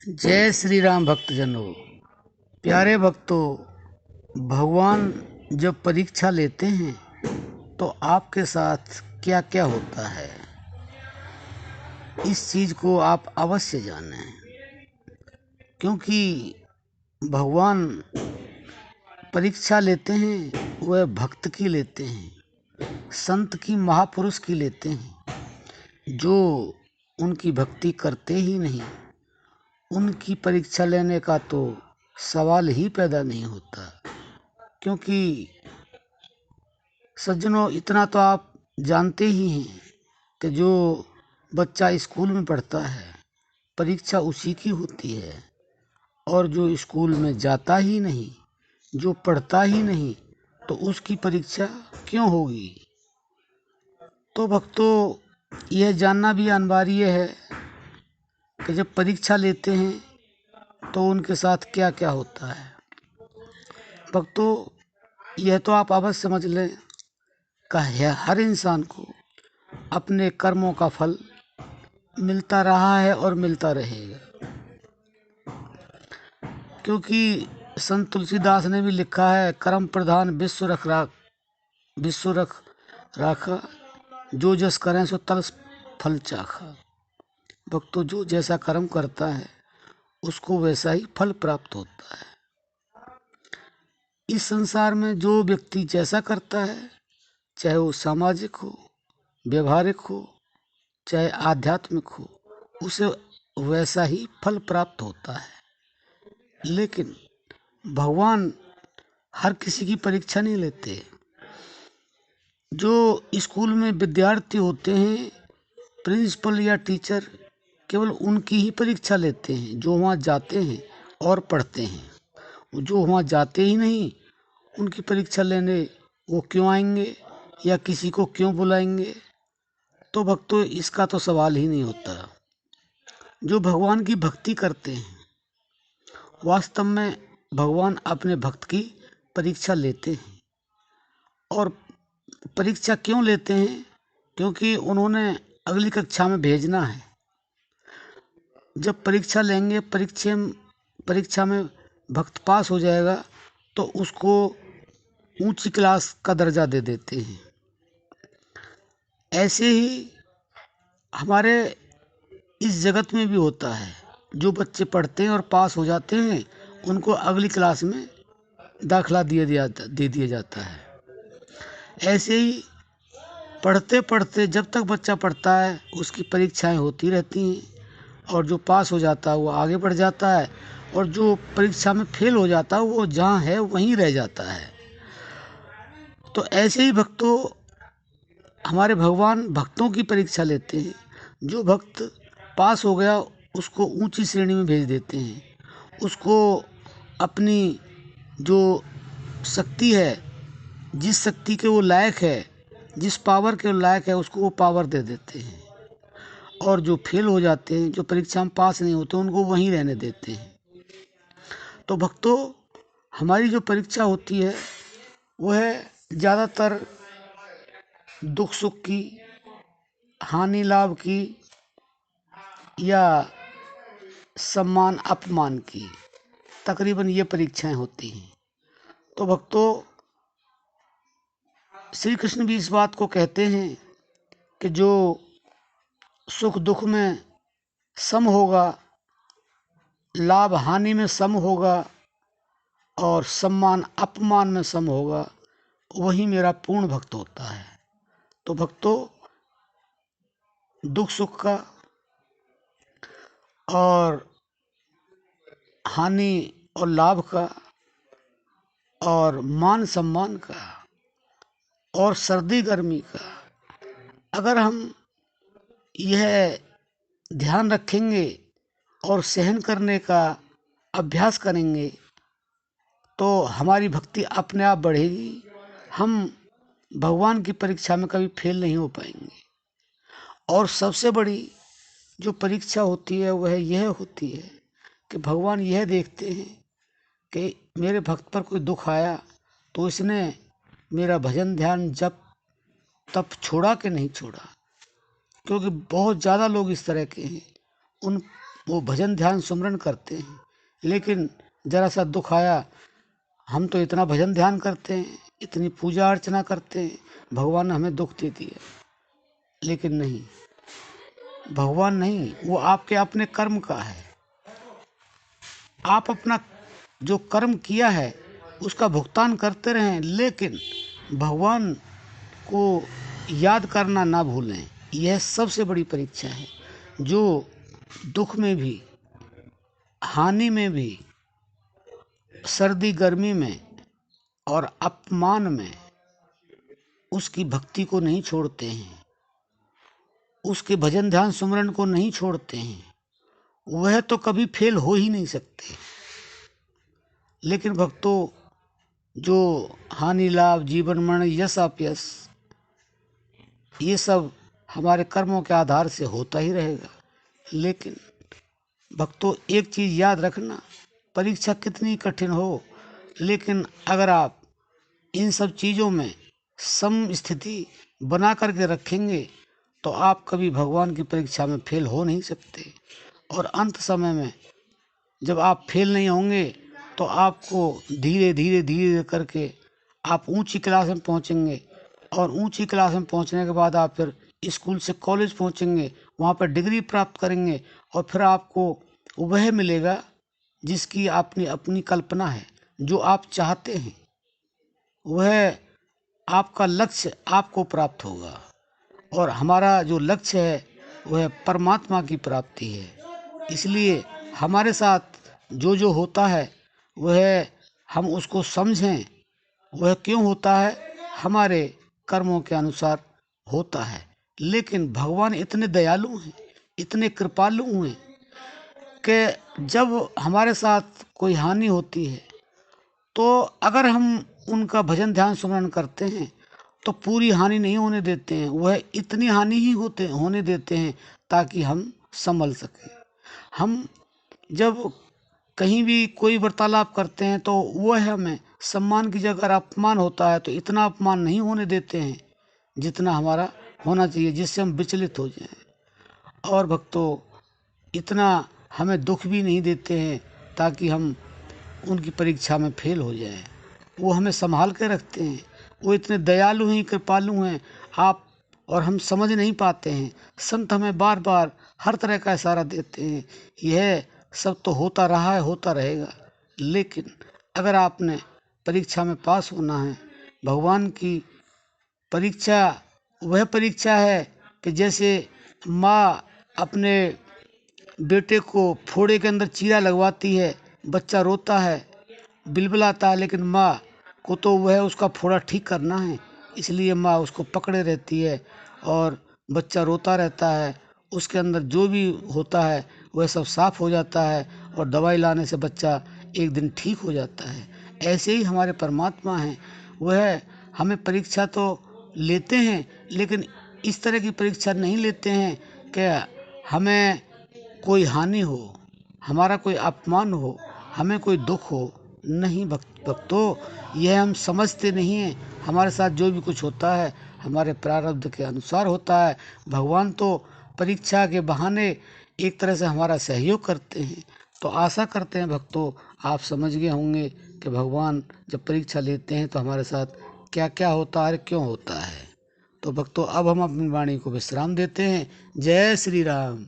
जय श्री राम भक्तजनों। प्यारे भक्तों, भगवान जब परीक्षा लेते हैं तो आपके साथ क्या क्या होता है, इस चीज़ को आप अवश्य जानें। क्योंकि भगवान परीक्षा लेते हैं वह भक्त की लेते हैं, संत की, महापुरुष की लेते हैं। जो उनकी भक्ति करते ही नहीं, उनकी परीक्षा लेने का तो सवाल ही पैदा नहीं होता। क्योंकि सज्जनों, इतना तो आप जानते ही हैं कि जो बच्चा स्कूल में पढ़ता है परीक्षा उसी की होती है, और जो स्कूल में जाता ही नहीं, जो पढ़ता ही नहीं, तो उसकी परीक्षा क्यों होगी। तो भक्तों, यह जानना भी अनिवार्य है कि जब परीक्षा लेते हैं तो उनके साथ क्या क्या होता है। भक्तों, यह तो आप अवश्य समझ लें कि हर इंसान को अपने कर्मों का फल मिलता रहा है और मिलता रहेगा। क्योंकि संत तुलसीदास ने भी लिखा है, कर्म प्रधान विश्व रख राखा, जो जस करें सो तल फल चाखा। भक्तों, जो जैसा कर्म करता है उसको वैसा ही फल प्राप्त होता है। इस संसार में जो व्यक्ति जैसा करता है, चाहे वो सामाजिक हो, व्यवहारिक हो, चाहे आध्यात्मिक हो, उसे वैसा ही फल प्राप्त होता है। लेकिन भगवान हर किसी की परीक्षा नहीं लेते। जो स्कूल में विद्यार्थी होते हैं, प्रिंसिपल या टीचर केवल उनकी ही परीक्षा लेते हैं जो वहाँ जाते हैं और पढ़ते हैं। जो वहाँ जाते ही नहीं, उनकी परीक्षा लेने वो क्यों आएंगे या किसी को क्यों बुलाएंगे। तो भक्तों, इसका तो सवाल ही नहीं होता। जो भगवान की भक्ति करते हैं, वास्तव में भगवान अपने भक्त की परीक्षा लेते हैं। और परीक्षा क्यों लेते हैं? क्योंकि उन्होंने अगली कक्षा में भेजना है। जब परीक्षा लेंगे, परीक्षा में भक्त पास हो जाएगा तो उसको ऊंची क्लास का दर्जा दे देते हैं। ऐसे ही हमारे इस जगत में भी होता है। जो बच्चे पढ़ते हैं और पास हो जाते हैं, उनको अगली क्लास में दाखिला दे दिया जाता है। ऐसे ही पढ़ते पढ़ते जब तक बच्चा पढ़ता है उसकी परीक्षाएं होती रहती हैं, और जो पास हो जाता है वो आगे बढ़ जाता है, और जो परीक्षा में फेल हो जाता है वो जहाँ है वहीं रह जाता है। तो ऐसे ही भक्तों, हमारे भगवान भक्तों की परीक्षा लेते हैं। जो भक्त पास हो गया उसको ऊंची श्रेणी में भेज देते हैं। उसको अपनी जो शक्ति है, जिस शक्ति के वो लायक है, जिस पावर के लायक है, उसको वो पावर दे देते हैं। और जो फेल हो जाते हैं, जो परीक्षा में पास नहीं होते, उनको वहीं रहने देते हैं। तो भक्तों, हमारी जो परीक्षा होती है वह ज़्यादातर दुख सुख की, हानि लाभ की, या सम्मान अपमान की, तकरीबन ये परीक्षाएं होती हैं। तो भक्तों, श्री कृष्ण भी इस बात को कहते हैं कि जो सुख दुख में सम होगा, लाभ हानि में सम होगा, और सम्मान अपमान में सम होगा, वही मेरा पूर्ण भक्त होता है। तो भक्तों, दुख सुख का और हानि और लाभ का और मान सम्मान का और सर्दी गर्मी का अगर हम यह ध्यान रखेंगे और सहन करने का अभ्यास करेंगे तो हमारी भक्ति अपने आप बढ़ेगी। हम भगवान की परीक्षा में कभी फेल नहीं हो पाएंगे। और सबसे बड़ी जो परीक्षा होती है वह यह होती है कि भगवान यह देखते हैं कि मेरे भक्त पर कोई दुख आया तो इसने मेरा भजन ध्यान जप तप छोड़ा कि नहीं छोड़ा। क्योंकि बहुत ज़्यादा लोग इस तरह के हैं, उन वो भजन ध्यान सुमरन करते हैं, लेकिन जरा सा दुख आया, हम तो इतना भजन ध्यान करते हैं, इतनी पूजा अर्चना करते हैं, भगवान ने हमें दुख दे दिया। लेकिन नहीं, भगवान नहीं, वो आपके अपने कर्म का है। आप अपना जो कर्म किया है उसका भुगतान करते रहें, लेकिन भगवान को याद करना ना भूलें। यह सबसे बड़ी परीक्षा है। जो दुख में भी, हानि में भी, सर्दी गर्मी में और अपमान में उसकी भक्ति को नहीं छोड़ते हैं, उसके भजन ध्यान सुमरन को नहीं छोड़ते हैं, वह तो कभी फेल हो ही नहीं सकते। लेकिन भक्तों, जो हानि लाभ, जीवन मरण, यश अपयश, ये सब हमारे कर्मों के आधार से होता ही रहेगा। लेकिन भक्तों, एक चीज़ याद रखना, परीक्षा कितनी कठिन हो, लेकिन अगर आप इन सब चीज़ों में सम स्थिति बना करके रखेंगे तो आप कभी भगवान की परीक्षा में फेल हो नहीं सकते। और अंत समय में जब आप फेल नहीं होंगे तो आपको धीरे धीरे धीरे करके आप ऊंची क्लास में पहुंचेंगे, और ऊंची क्लास में पहुंचने के बाद आप फिर स्कूल से कॉलेज पहुंचेंगे, वहां पर डिग्री प्राप्त करेंगे, और फिर आपको वह मिलेगा जिसकी आपने अपनी कल्पना है, जो आप चाहते हैं, वह आपका लक्ष्य आपको प्राप्त होगा। और हमारा जो लक्ष्य है वह परमात्मा की प्राप्ति है। इसलिए हमारे साथ जो जो होता है वह हम उसको समझें, वह क्यों होता है, हमारे कर्मों के अनुसार होता है। लेकिन भगवान इतने दयालु हैं, इतने कृपालु हैं कि जब हमारे साथ कोई हानि होती है तो अगर हम उनका भजन ध्यान सुमरन करते हैं तो पूरी हानि नहीं होने देते हैं, वह इतनी हानि ही होने देते हैं ताकि हम संभल सकें। हम जब कहीं भी कोई वार्तालाप करते हैं तो वह हमें सम्मान की जगह अपमान होता है तो इतना अपमान नहीं होने देते हैं जितना हमारा होना चाहिए, जिससे हम विचलित हो जाएं। और भक्तों, इतना हमें दुख भी नहीं देते हैं ताकि हम उनकी परीक्षा में फेल हो जाएं। वो हमें संभाल के रखते हैं, वो इतने दयालु हैं, कृपालु हैं, आप और हम समझ नहीं पाते हैं। संत हमें बार बार हर तरह का इशारा देते हैं, यह सब तो होता रहा है, होता रहेगा। लेकिन अगर आपने परीक्षा में पास होना है, भगवान की परीक्षा वह परीक्षा है कि जैसे माँ अपने बेटे को फोड़े के अंदर चीरा लगवाती है, बच्चा रोता है, बिलबिलाता है, लेकिन माँ को तो वह उसका फोड़ा ठीक करना है, इसलिए माँ उसको पकड़े रहती है और बच्चा रोता रहता है। उसके अंदर जो भी होता है वह सब साफ हो जाता है और दवाई लाने से बच्चा एक दिन ठीक हो जाता है। ऐसे ही हमारे परमात्मा हैं, वह हमें परीक्षा तो लेते हैं, लेकिन इस तरह की परीक्षा नहीं लेते हैं कि हमें कोई हानि हो, हमारा कोई अपमान हो, हमें कोई दुख हो। नहीं भक्तों, यह हम समझते नहीं हैं। हमारे साथ जो भी कुछ होता है हमारे प्रारब्ध के अनुसार होता है। भगवान तो परीक्षा के बहाने एक तरह से हमारा सहयोग करते हैं। तो आशा करते हैं भक्तों, आप समझ गए होंगे कि भगवान जब परीक्षा लेते हैं तो हमारे साथ क्या क्या होता है, क्यों होता है। तो भक्तों, अब हम अपनी वाणी को विश्राम देते हैं। जय श्री राम।